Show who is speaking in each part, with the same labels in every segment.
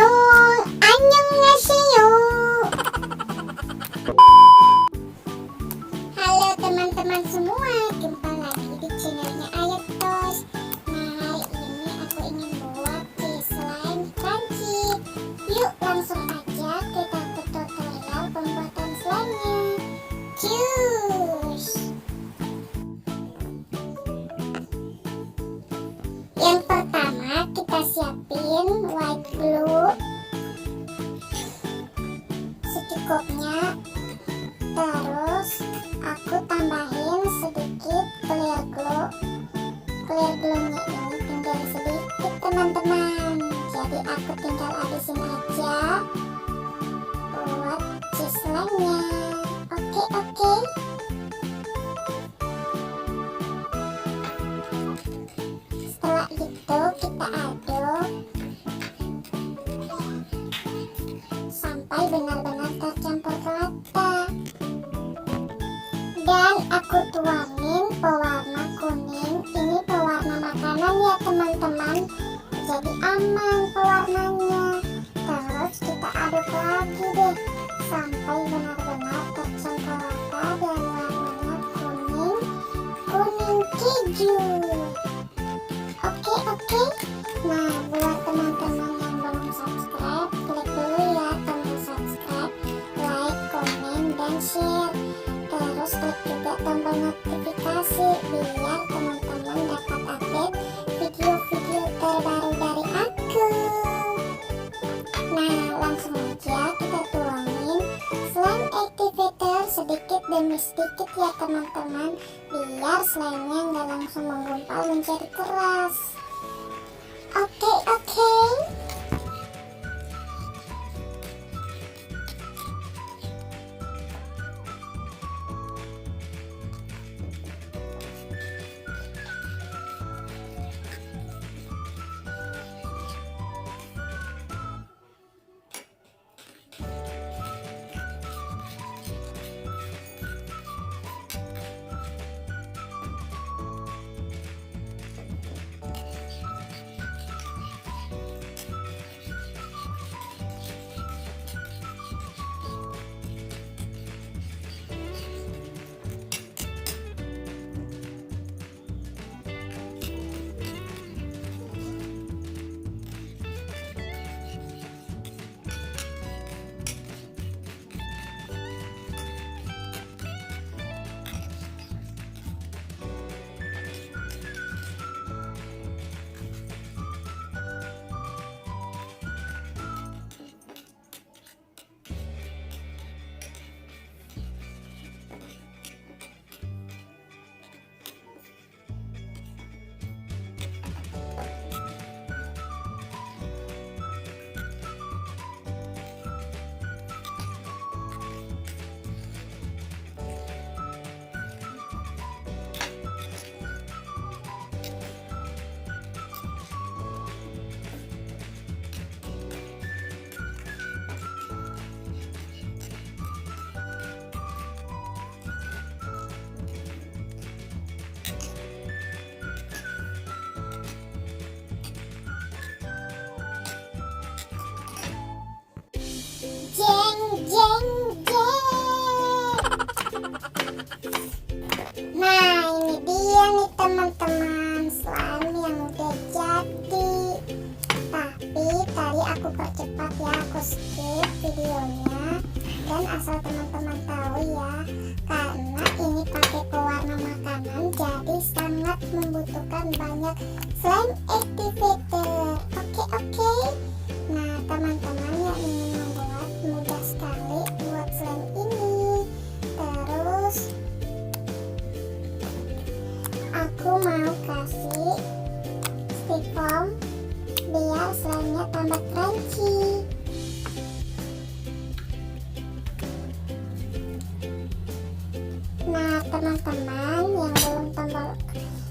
Speaker 1: Annyeonghaseyo. Halo teman-teman semua, jumpa lagi di channelnya ayyatoys. Nah, hari ini aku ingin buat slime crunchy. Yuk langsung aja kita ke tutorial pembuatan slime-nya. Cus. Yang pertama kita siapin white glue secukupnya, terus aku tambahin sedikit clear glue-nya ini tinggal sedikit teman-teman, jadi aku tinggal habisin aja buat cheese slime-nya. Oke. Setelah itu kita aduk sampai benar-benar tercampur rata, dan aku tuangin pewarna kuning. Ini pewarna makanan ya teman-teman, jadi aman pewarnanya. Terus kita aduk lagi deh sampai benar-benar tercampur rata dan warnanya kuning keju. Oke. Nah, buat teman-teman yang belum subscribe, klik dulu ya tombol subscribe, like, komen, dan share. Terus klik juga tombol notifikasi biar teman-teman dapat update video-video terbaru dari aku. Nah, langsung aja kita tuangin slime activator sedikit demi sedikit ya teman-teman, biar slime-nya nggak langsung menggumpal menjadi keras. Oke. Nah, ini dia nih teman-teman, slime yang udah jadi. Tapi tadi aku percepat ya, aku skip videonya. Dan asal teman-teman tahu ya, karena ini pakai pewarna makanan, jadi sangat membutuhkan banyak slime activator. Oke. Nah, teman-teman yang ingin membuat, mudah sekali buat slime ini. Terus aku mau kasih stick foam biar slime-nya tambah crunchy. Nah, teman-teman yang belum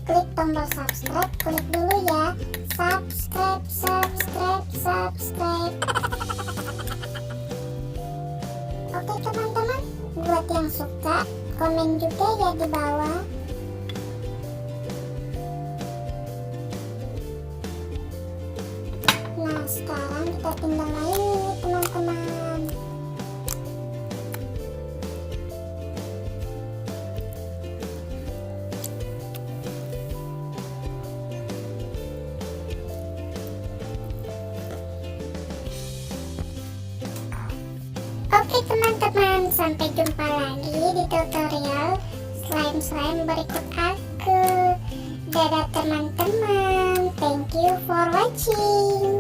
Speaker 1: klik tombol subscribe, klik dulu ya. Subscribe. Oke teman-teman, buat yang suka komen juga ya di bawah. Nah, sekarang kita tinggal lain nih teman-teman. Oke teman-teman, sampai jumpa lagi di tutorial slime berikut aku. Dadah teman-teman, thank you for watching.